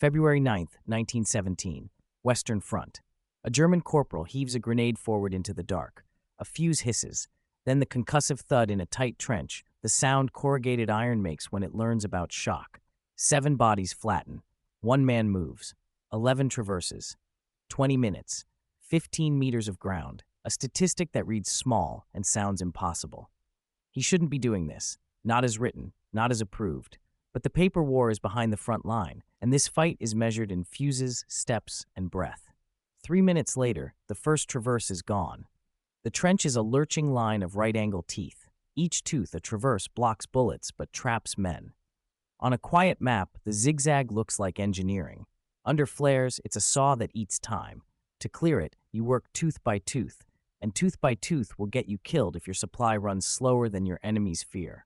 February 9th, 1917, Western Front. A German corporal heaves a grenade forward into the dark. A fuse hisses. Then the concussive thud in a tight trench, the sound corrugated iron makes when it learns about shock. 7 bodies flatten. 1 man moves. 11 traverses. 20 minutes. 15 meters of ground. A statistic that reads small and sounds impossible. He shouldn't be doing this. Not as written, not as approved. But the paper war is behind the front line, and this fight is measured in fuses, steps, and breath. 3 minutes later, the first traverse is gone. The trench is a lurching line of right-angle teeth. Each tooth, a traverse, blocks bullets but traps men. On a quiet map, the zigzag looks like engineering. Under flares, it's a saw that eats time. To clear it, you work tooth by tooth, and tooth by tooth will get you killed if your supply runs slower than your enemy's fear.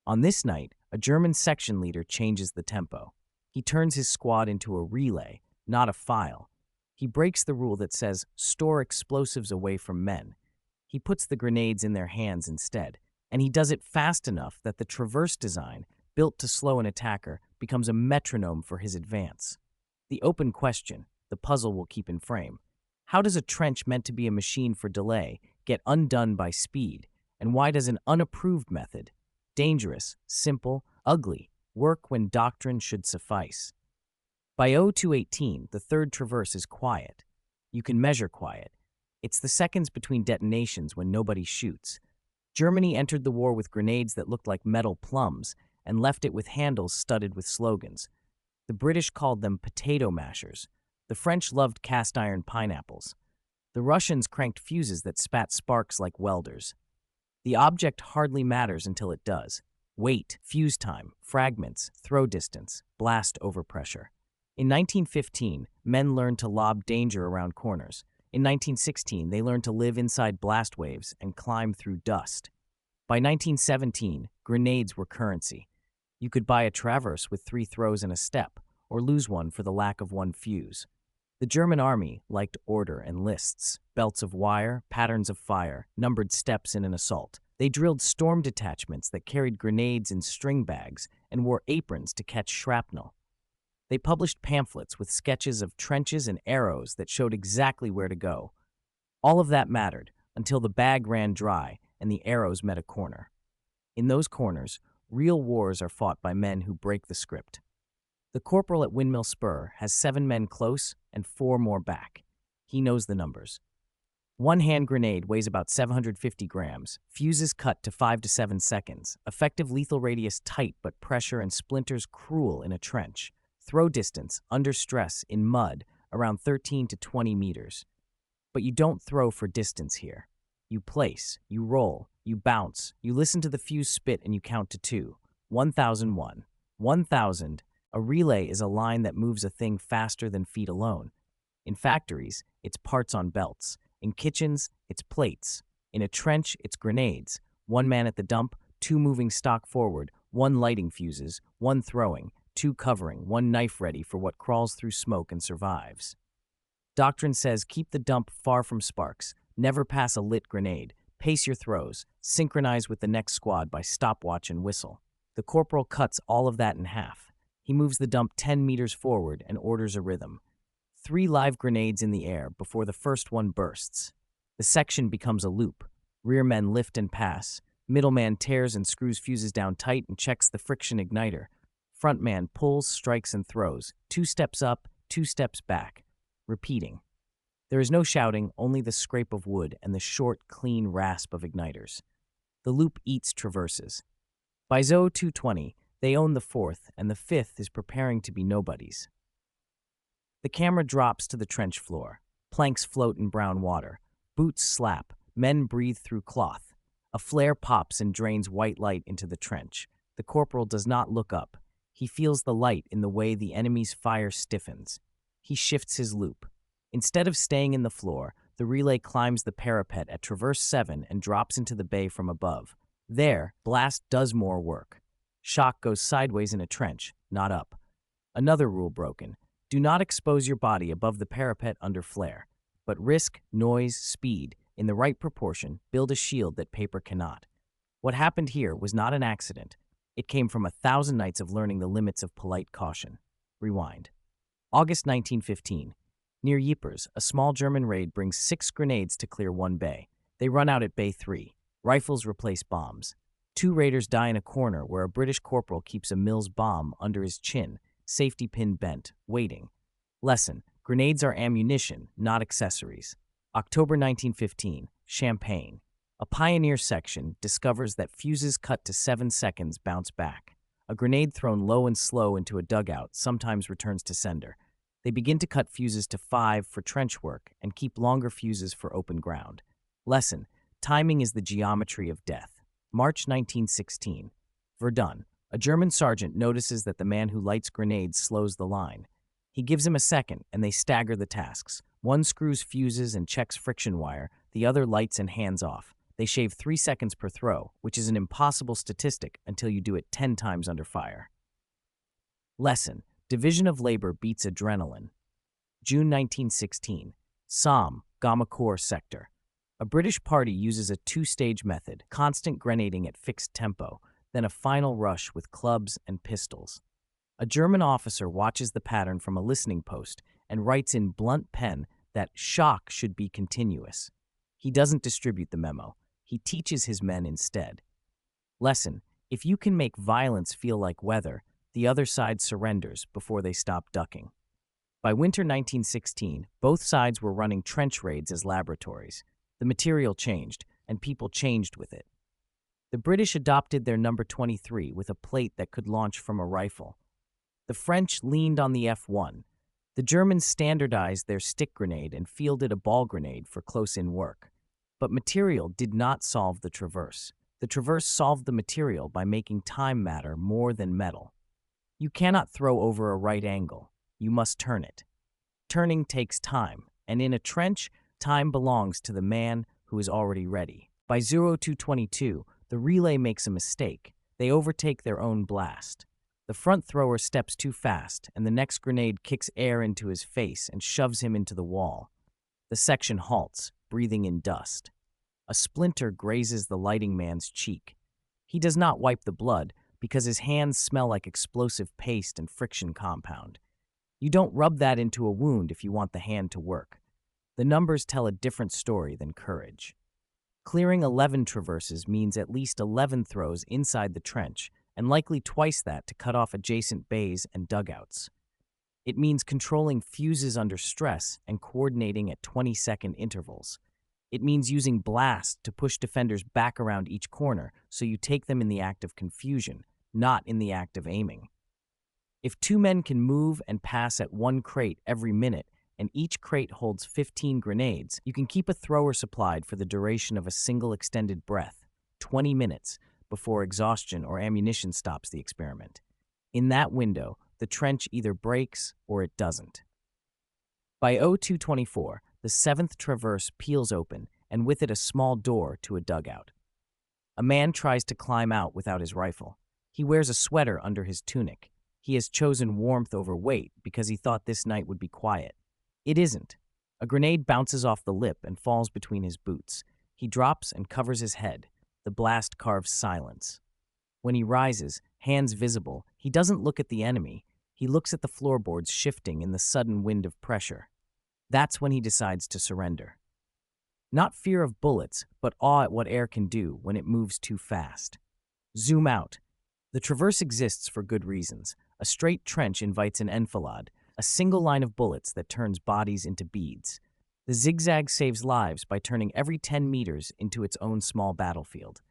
On this night, a German section leader changes the tempo. He turns his squad into a relay, not a file. He breaks the rule that says, store explosives away from men. He puts the grenades in their hands instead, and he does it fast enough that the traverse design, built to slow an attacker, becomes a metronome for his advance. The open question, the puzzle we'll keep in frame. How does a trench meant to be a machine for delay get undone by speed? And why does an unapproved method, dangerous, simple, ugly, work when doctrine should suffice? By 0218, the third traverse is quiet. You can measure quiet. It's the seconds between detonations when nobody shoots. Germany entered the war with grenades that looked like metal plums and left it with handles studded with slogans. The British called them potato mashers. The French loved cast iron pineapples. The Russians cranked fuses that spat sparks like welders. The object hardly matters until it does. Weight, fuse time, fragments, throw distance, blast overpressure. In 1915, men learned to lob danger around corners. In 1916, they learned to live inside blast waves and climb through dust. By 1917, grenades were currency. You could buy a traverse with 3 throws and a step, or lose one for the lack of 1 fuse. The German army liked order and lists, belts of wire, patterns of fire, numbered steps in an assault. They drilled storm detachments that carried grenades in string bags and wore aprons to catch shrapnel. They published pamphlets with sketches of trenches and arrows that showed exactly where to go. All of that mattered until the bag ran dry and the arrows met a corner. In those corners, real wars are fought by men who break the script. The corporal at Windmill Spur has 7 men close and 4 more back. He knows the numbers. 1 hand grenade weighs about 750 grams, fuses cut to 5 to 7 seconds, effective lethal radius tight but pressure and splinters cruel in a trench. Throw distance, under stress, in mud, around 13 to 20 meters. But you don't throw for distance here. You place, you roll, you bounce, you listen to the fuse spit and you count to 2. 1001. 1000. A relay is a line that moves a thing faster than feet alone. In factories, it's parts on belts. In kitchens, it's plates. In a trench, it's grenades. 1 man at the dump, 2 moving stock forward, 1 lighting fuses, 1 throwing, 2 covering, 1 knife ready for what crawls through smoke and survives. Doctrine says keep the dump far from sparks, never pass a lit grenade, pace your throws, synchronize with the next squad by stopwatch and whistle. The corporal cuts all of that in half. He moves the dump 10 meters forward and orders a rhythm. 3 live grenades in the air before the first one bursts. The section becomes a loop. Rear men lift and pass. Middleman tears and screws fuses down tight and checks the friction igniter. Front man pulls, strikes, and throws. 2 steps up, 2 steps back. Repeating. There is no shouting, only the scrape of wood and the short, clean rasp of igniters. The loop eats traverses. By ZO 220, they own the 4th, and the 5th is preparing to be nobodies. The camera drops to the trench floor. Planks float in brown water. Boots slap. Men breathe through cloth. A flare pops and drains white light into the trench. The corporal does not look up. He feels the light in the way the enemy's fire stiffens. He shifts his loop. Instead of staying in the floor, the relay climbs the parapet at Traverse 7 and drops into the bay from above. There, blast does more work. Shock goes sideways in a trench, not up. Another rule broken. Do not expose your body above the parapet under flare, but risk, noise, speed, in the right proportion, build a shield that paper cannot. What happened here was not an accident. It came from 1,000 nights of learning the limits of polite caution. Rewind. August 1915. Near Ypres, a small German raid brings 6 grenades to clear one bay. They run out at Bay 3. Rifles replace bombs. 2 raiders die in a corner where a British corporal keeps a Mills bomb under his chin, safety pin bent, waiting. Lesson: grenades are ammunition, not accessories. October 1915. Champagne. A pioneer section discovers that fuses cut to 7 seconds bounce back. A grenade thrown low and slow into a dugout sometimes returns to sender. They begin to cut fuses to 5 for trench work and keep longer fuses for open ground. Lesson: timing is the geometry of death. March 1916. Verdun. A German sergeant notices that the man who lights grenades slows the line. He gives him a second, and they stagger the tasks. One screws fuses and checks friction wire, the other lights and hands off. They shave 3 seconds per throw, which is an impossible statistic until you do it 10 times under fire. Lesson: division of labor beats adrenaline. June 1916. Somme, Gamma Corps sector. A British party uses a 2-stage method, constant grenading at fixed tempo, then a final rush with clubs and pistols. A German officer watches the pattern from a listening post and writes in blunt pen that shock should be continuous. He doesn't distribute the memo. He teaches his men instead. Lesson: if you can make violence feel like weather, the other side surrenders before they stop ducking. By winter 1916, both sides were running trench raids as laboratories. The material changed, and people changed with it. The British adopted their number 23 with a plate that could launch from a rifle. The French leaned on the F1. The Germans standardized their stick grenade and fielded a ball grenade for close-in work. But material did not solve the traverse. The traverse solved the material by making time matter more than metal. You cannot throw over a right angle. You must turn it. Turning takes time, and in a trench, time belongs to the man who is already ready. By 02:22, the relay makes a mistake. They overtake their own blast. The front thrower steps too fast, and the next grenade kicks air into his face and shoves him into the wall. The section halts, breathing in dust. A splinter grazes the lighting man's cheek. He does not wipe the blood because his hands smell like explosive paste and friction compound. You don't rub that into a wound if you want the hand to work. The numbers tell a different story than courage. Clearing 11 traverses means at least 11 throws inside the trench, and likely twice that to cut off adjacent bays and dugouts. It means controlling fuses under stress and coordinating at 20-second intervals. It means using blast to push defenders back around each corner so you take them in the act of confusion, not in the act of aiming. If 2 men can move and pass at 1 crate every minute, and each crate holds 15 grenades, you can keep a thrower supplied for the duration of a single extended breath, 20 minutes, before exhaustion or ammunition stops the experiment. In that window, the trench either breaks or it doesn't. By 02:24, the 7th traverse peels open, and with it a small door to a dugout. A man tries to climb out without his rifle. He wears a sweater under his tunic. He has chosen warmth over weight because he thought this night would be quiet. It isn't. A grenade bounces off the lip and falls between his boots. He drops and covers his head. The blast carves silence. When he rises, hands visible, he doesn't look at the enemy. He looks at the floorboards shifting in the sudden wind of pressure. That's when he decides to surrender. Not fear of bullets, but awe at what air can do when it moves too fast. Zoom out. The traverse exists for good reasons. A straight trench invites an enfilade, a single line of bullets that turns bodies into beads. The zigzag saves lives by turning every 10 meters into its own small battlefield.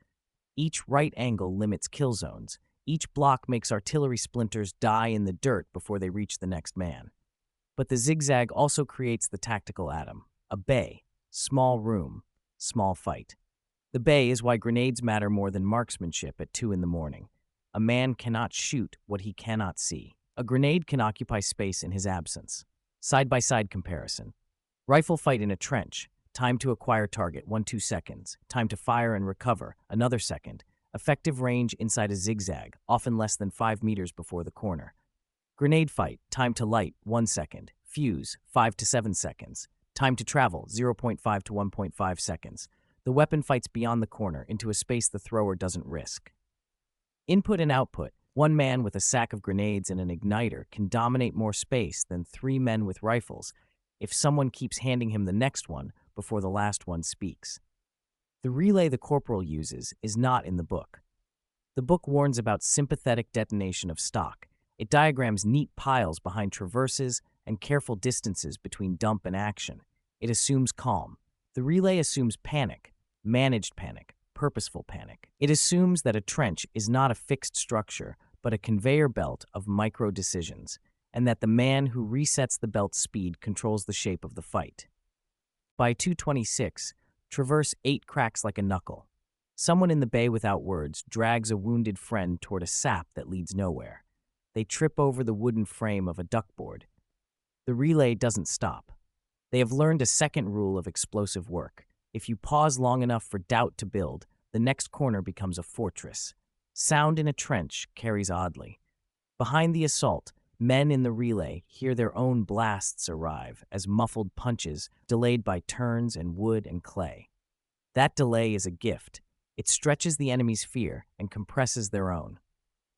Each right angle limits kill zones. Each block makes artillery splinters die in the dirt before they reach the next man. But the zigzag also creates the tactical atom, a bay, small room, small fight. The bay is why grenades matter more than marksmanship at 2 in the morning. A man cannot shoot what he cannot see. A grenade can occupy space in his absence. Side-by-side comparison. Rifle fight in a trench. Time to acquire target, 1-2 seconds. Time to fire and recover, another second. Effective range inside a zigzag, often less than 5 meters before the corner. Grenade fight, time to light, 1 second. Fuse, 5 to 7 seconds. Time to travel, 0.5 to 1.5 seconds. The weapon fights beyond the corner into a space the thrower doesn't risk. Input and output. One man with a sack of grenades and an igniter can dominate more space than three men with rifles if someone keeps handing him the next one before the last one speaks. The relay the corporal uses is not in the book. The book warns about sympathetic detonation of stock. It diagrams neat piles behind traverses and careful distances between dump and action. It assumes calm. The relay assumes panic, managed panic, purposeful panic. It assumes that a trench is not a fixed structure, but a conveyor belt of micro-decisions, and that the man who resets the belt's speed controls the shape of the fight. By 2:26, Traverse 8 cracks like a knuckle. Someone in the bay without words drags a wounded friend toward a sap that leads nowhere. They trip over the wooden frame of a duckboard. The relay doesn't stop. They have learned a second rule of explosive work. If you pause long enough for doubt to build, the next corner becomes a fortress. Sound in a trench carries oddly. Behind the assault, men in the relay hear their own blasts arrive as muffled punches, delayed by turns and wood and clay. That delay is a gift. It stretches the enemy's fear and compresses their own.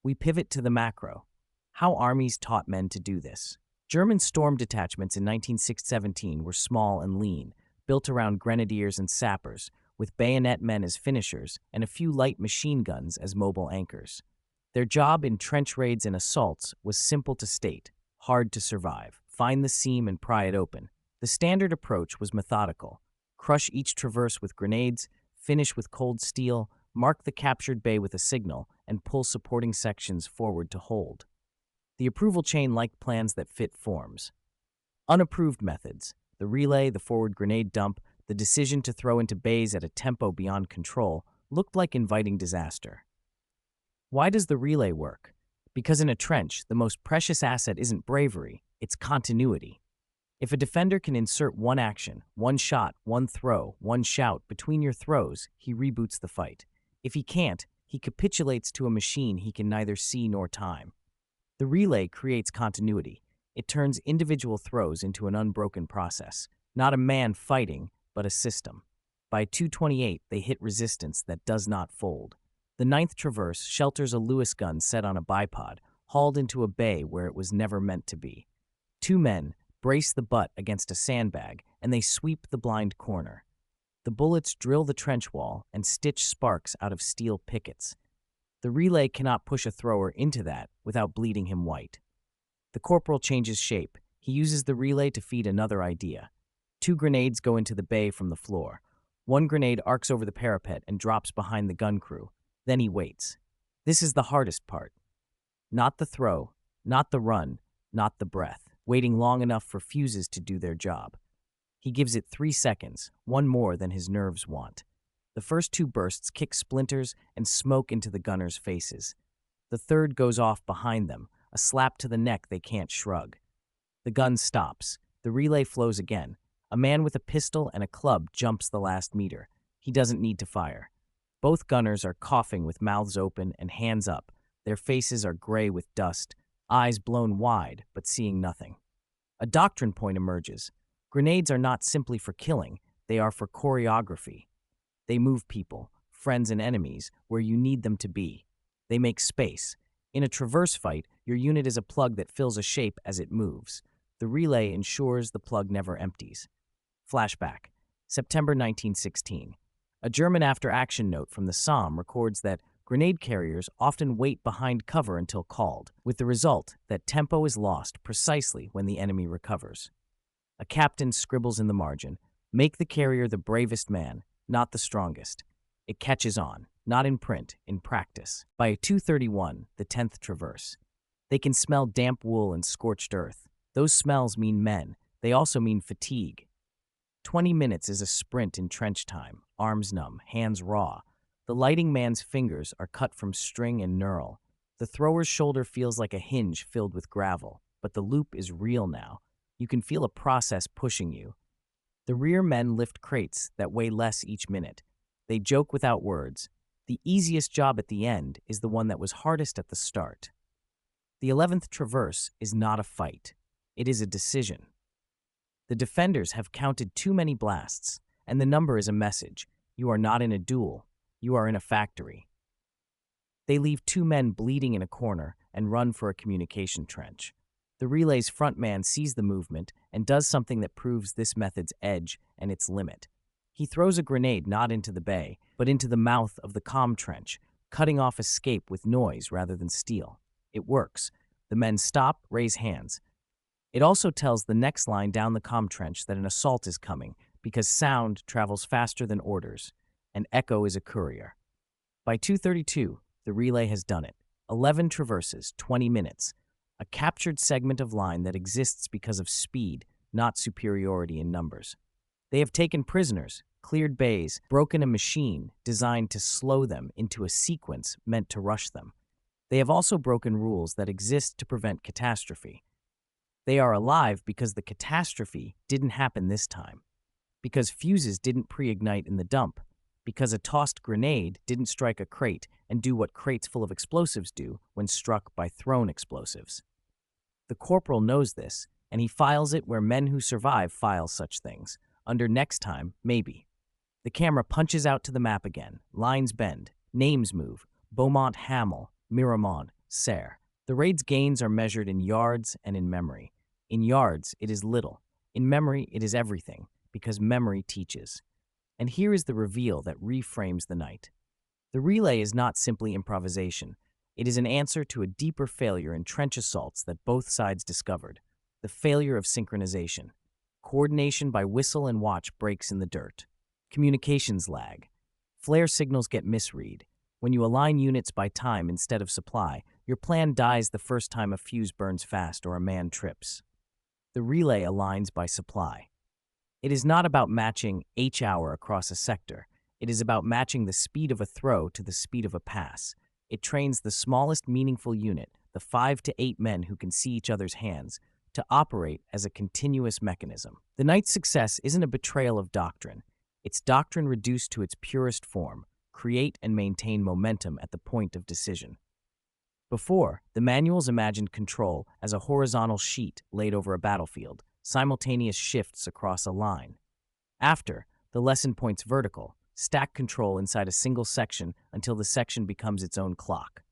We pivot to the macro. How armies taught men to do this. German storm detachments in 1917 were small and lean, built around grenadiers and sappers, with bayonet men as finishers and a few light machine guns as mobile anchors. Their job in trench raids and assaults was simple to state, hard to survive. Find the seam and pry it open. The standard approach was methodical. Crush each traverse with grenades, finish with cold steel, mark the captured bay with a signal, and pull supporting sections forward to hold. The approval chain liked plans that fit forms. Unapproved methods, the relay, the forward grenade dump, the decision to throw into bays at a tempo beyond control, looked like inviting disaster. Why does the relay work? Because in a trench, the most precious asset isn't bravery, it's continuity. If a defender can insert one action, one shot, one throw, one shout between your throws, he reboots the fight. If he can't, he capitulates to a machine he can neither see nor time. The relay creates continuity. It turns individual throws into an unbroken process. Not a man fighting, but a system. By 2:28, they hit resistance that does not fold. The 9th Traverse shelters a Lewis gun set on a bipod, hauled into a bay where it was never meant to be. Two men brace the butt against a sandbag, and they sweep the blind corner. The bullets drill the trench wall and stitch sparks out of steel pickets. The relay cannot push a thrower into that without bleeding him white. The corporal changes shape. He uses the relay to feed another idea. 2 grenades go into the bay from the floor. 1 grenade arcs over the parapet and drops behind the gun crew. Then he waits. This is the hardest part. Not the throw, not the run, not the breath. Waiting long enough for fuses to do their job. He gives it 3 seconds, one more than his nerves want. The first 2 bursts kick splinters and smoke into the gunners' faces. The third goes off behind them, a slap to the neck they can't shrug. The gun stops. The relay flows again. A man with a pistol and a club jumps the last meter. He doesn't need to fire. Both gunners are coughing with mouths open and hands up. Their faces are gray with dust, eyes blown wide, but seeing nothing. A doctrine point emerges. Grenades are not simply for killing, they are for choreography. They move people, friends and enemies, where you need them to be. They make space. In a traverse fight, your unit is a plug that fills a shape as it moves. The relay ensures the plug never empties. Flashback. September 1916. A German after-action note from the Somme records that grenade carriers often wait behind cover until called, with the result that tempo is lost precisely when the enemy recovers. A captain scribbles in the margin, "Make the carrier the bravest man, not the strongest." It catches on, not in print, in practice. By 2:31, the 10th Traverse. They can smell damp wool and scorched earth. Those smells mean men. They also mean fatigue. 20 minutes is a sprint in trench time, arms numb, hands raw. The lighting man's fingers are cut from string and knurl. The thrower's shoulder feels like a hinge filled with gravel, but the loop is real now. You can feel a process pushing you. The rear men lift crates that weigh less each minute. They joke without words. The easiest job at the end is the one that was hardest at the start. The 11th Traverse is not a fight. It is a decision. The defenders have counted too many blasts, and the number is a message. You are not in a duel. You are in a factory. They leave two men bleeding in a corner and run for a communication trench. The relay's front man sees the movement and does something that proves this method's edge and its limit. He throws a grenade not into the bay, but into the mouth of the comm trench, cutting off escape with noise rather than steel. It works. The men stop, raise hands. It also tells the next line down the comm trench that an assault is coming, because sound travels faster than orders, and echo is a courier. By 2:32, the relay has done it. 11 traverses, 20 minutes. A captured segment of line that exists because of speed, not superiority in numbers. They have taken prisoners, cleared bays, broken a machine designed to slow them into a sequence meant to rush them. They have also broken rules that exist to prevent catastrophe. They are alive because the catastrophe didn't happen this time, because fuses didn't pre-ignite in the dump, because a tossed grenade didn't strike a crate and do what crates full of explosives do when struck by thrown explosives. The corporal knows this, and he files it where men who survive file such things, under next time, maybe. The camera punches out to the map again, lines bend, names move, Beaumont Hamel, Miramont, Serre. The raid's gains are measured in yards and in memory. In yards, it is little. In memory, it is everything, because memory teaches. And here is the reveal that reframes the night. The relay is not simply improvisation. It is an answer to a deeper failure in trench assaults that both sides discovered, the failure of synchronization. Coordination by whistle and watch breaks in the dirt. Communications lag. Flare signals get misread. When you align units by time instead of supply, your plan dies the first time a fuse burns fast or a man trips. The relay aligns by supply. It is not about matching H-hour across a sector. It is about matching the speed of a throw to the speed of a pass. It trains the smallest meaningful unit, the 5 to 8 men who can see each other's hands, to operate as a continuous mechanism. The night's success isn't a betrayal of doctrine. It's doctrine reduced to its purest form: create and maintain momentum at the point of decision. Before, the manuals imagined control as a horizontal sheet laid over a battlefield, simultaneous shifts across a line. After, the lesson points vertical, stack control inside a single section until the section becomes its own clock.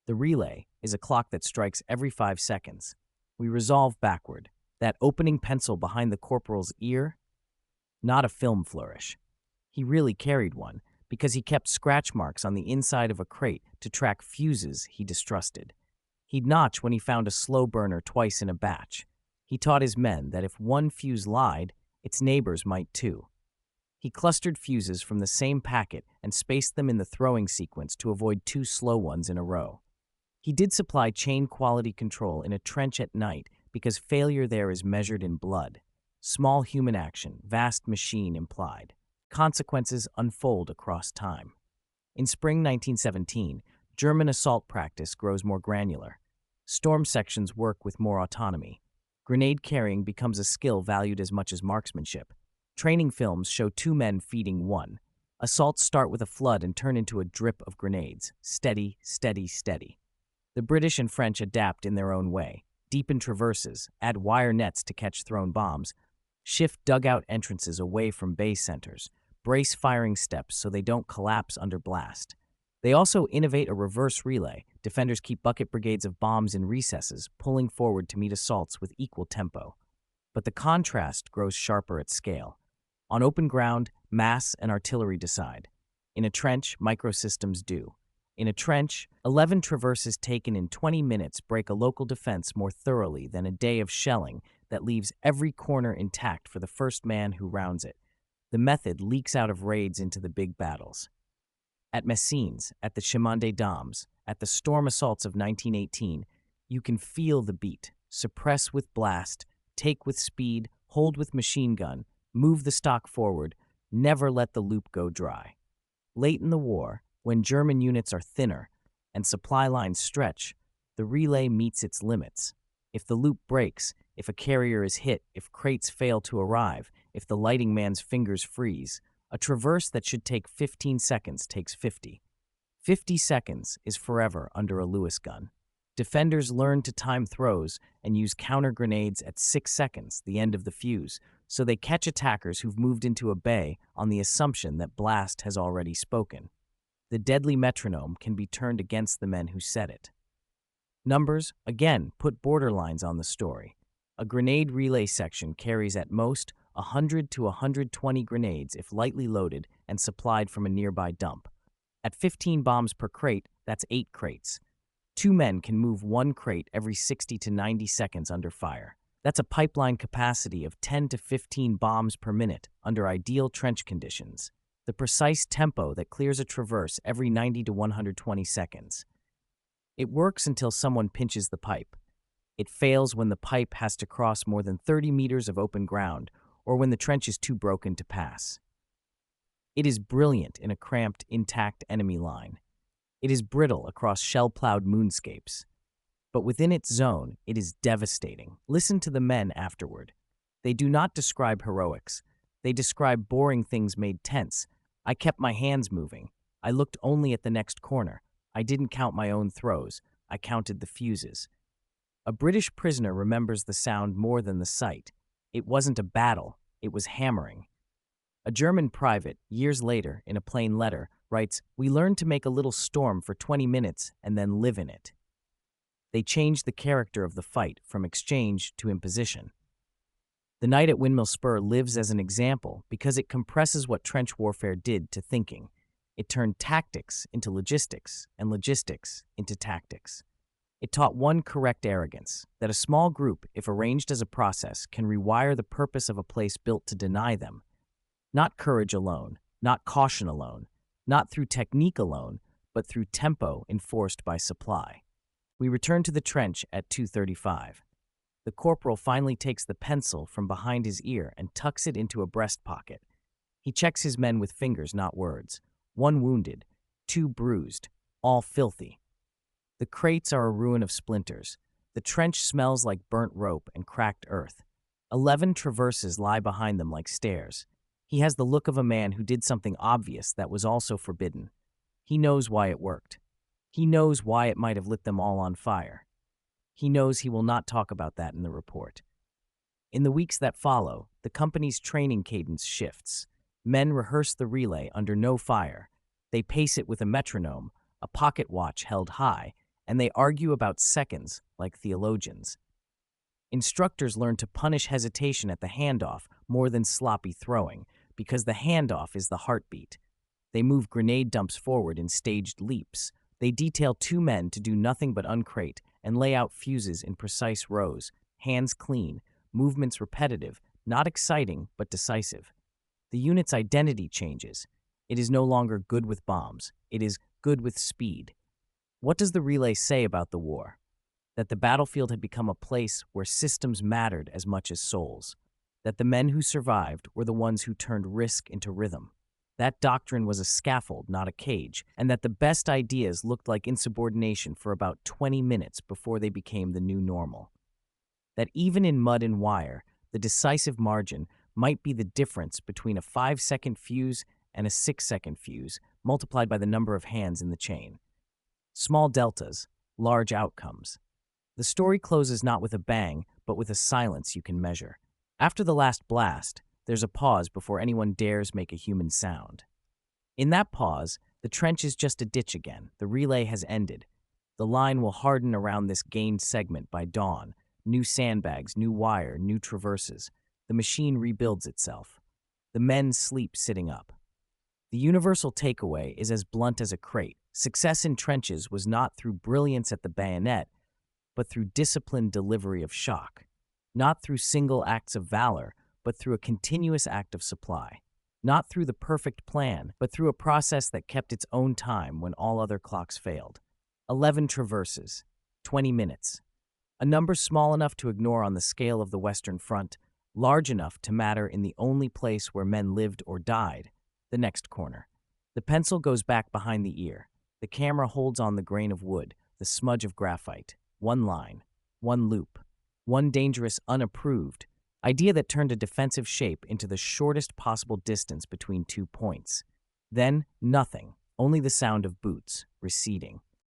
The relay is a clock that strikes every 5 seconds. We resolve backward, that opening pencil behind the corporal's ear, not a film flourish. He really carried one, because he kept scratch marks on the inside of a crate to track fuses he distrusted. He'd notch when he found a slow burner twice in a batch. He taught his men that if one fuse lied, its neighbors might too. He clustered fuses from the same packet and spaced them in the throwing sequence to avoid 2 slow ones in a row. He did supply chain quality control in a trench at night because failure there is measured in blood. Small human action, vast machine implied. Consequences unfold across time. In spring 1917, German assault practice grows more granular. Storm sections work with more autonomy. Grenade carrying becomes a skill valued as much as marksmanship. Training films show 2 men feeding 1. Assaults start with a flood and turn into a drip of grenades. Steady, steady, steady. The British and French adapt in their own way. Deepen traverses, add wire nets to catch thrown bombs, shift dugout entrances away from base centers, brace firing steps so they don't collapse under blast. They also innovate a reverse relay. Defenders keep bucket brigades of bombs in recesses, pulling forward to meet assaults with equal tempo. But the contrast grows sharper at scale. On open ground, mass and artillery decide. In a trench, microsystems do. In a trench, 11 traverses taken in 20 minutes break a local defense more thoroughly than a day of shelling that leaves every corner intact for the first man who rounds it. The method leaks out of raids into the big battles. At Messines, at the Chemin des Dames, at the storm assaults of 1918, you can feel the beat: suppress with blast, take with speed, hold with machine gun, move the stock forward, never let the loop go dry. Late in the war, when German units are thinner and supply lines stretch, the relay meets its limits. If the loop breaks, if a carrier is hit, if crates fail to arrive, if the lighting man's fingers freeze, a traverse that should take 15 seconds takes 50. 50 seconds is forever under a Lewis gun. Defenders learn to time throws and use counter grenades at 6 seconds, the end of the fuse, so they catch attackers who've moved into a bay on the assumption that blast has already spoken. The deadly metronome can be turned against the men who set it. Numbers, again, put borderlines on the story. A grenade relay section carries at most 100 to 120 grenades if lightly loaded and supplied from a nearby dump. At 15 bombs per crate, that's 8 crates. 2 men can move 1 crate every 60 to 90 seconds under fire. That's a pipeline capacity of 10 to 15 bombs per minute under ideal trench conditions. The precise tempo that clears a traverse every 90 to 120 seconds. It works until someone pinches the pipe. It fails when the pipe has to cross more than 30 meters of open ground or when the trench is too broken to pass. It is brilliant in a cramped, intact enemy line. It is brittle across shell-plowed moonscapes. But within its zone, it is devastating. Listen to the men afterward. They do not describe heroics. They describe boring things made tense. I kept my hands moving. I looked only at the next corner. I didn't count my own throws. I counted the fuses. A British prisoner remembers the sound more than the sight. It wasn't a battle. It was hammering. A German private, years later, in a plain letter, writes, "We learned to make a little storm for 20 minutes and then live in it." They changed the character of the fight from exchange to imposition. The night at Windmill Spur lives as an example because it compresses what trench warfare did to thinking. It turned tactics into logistics and logistics into tactics. It taught one correct arrogance, that a small group, if arranged as a process, can rewire the purpose of a place built to deny them. Not courage alone, not caution alone, not through technique alone, but through tempo enforced by supply. We return to the trench at 2:35. The corporal finally takes the pencil from behind his ear and tucks it into a breast pocket. He checks his men with fingers, not words. 1 wounded, 2 bruised, all filthy. The crates are a ruin of splinters. The trench smells like burnt rope and cracked earth. 11 traverses lie behind them like stairs. He has the look of a man who did something obvious that was also forbidden. He knows why it worked. He knows why it might have lit them all on fire. He knows he will not talk about that in the report. In the weeks that follow, the company's training cadence shifts. Men rehearse the relay under no fire. They pace it with a metronome, a pocket watch held high, and they argue about seconds like theologians. Instructors learn to punish hesitation at the handoff more than sloppy throwing, because the handoff is the heartbeat. They move grenade dumps forward in staged leaps. They detail 2 men to do nothing but uncrate and lay out fuses in precise rows, hands clean, movements repetitive, not exciting but decisive. The unit's identity changes. It is no longer good with bombs. It is good with speed. What does the relay say about the war? That the battlefield had become a place where systems mattered as much as souls. That the men who survived were the ones who turned risk into rhythm. That doctrine was a scaffold, not a cage, and that the best ideas looked like insubordination for about 20 minutes before they became the new normal. That even in mud and wire, the decisive margin might be the difference between a 5-second fuse and a 6-second fuse, multiplied by the number of hands in the chain. Small deltas, large outcomes. The story closes not with a bang, but with a silence you can measure. After the last blast, there's a pause before anyone dares make a human sound. In that pause, the trench is just a ditch again. The relay has ended. The line will harden around this gained segment by dawn. New sandbags, new wire, new traverses. The machine rebuilds itself. The men sleep sitting up. The universal takeaway is as blunt as a crate. Success in trenches was not through brilliance at the bayonet, but through disciplined delivery of shock. Not through single acts of valor, but through a continuous act of supply. Not through the perfect plan, but through a process that kept its own time when all other clocks failed. 11 traverses, 20 minutes. A number small enough to ignore on the scale of the Western Front, large enough to matter in the only place where men lived or died, the next corner. The pencil goes back behind the ear. The camera holds on the grain of wood, the smudge of graphite. 1 line, 1 loop, 1 dangerous unapproved idea that turned a defensive shape into the shortest possible distance between 2 points. Then, nothing, only the sound of boots, receding.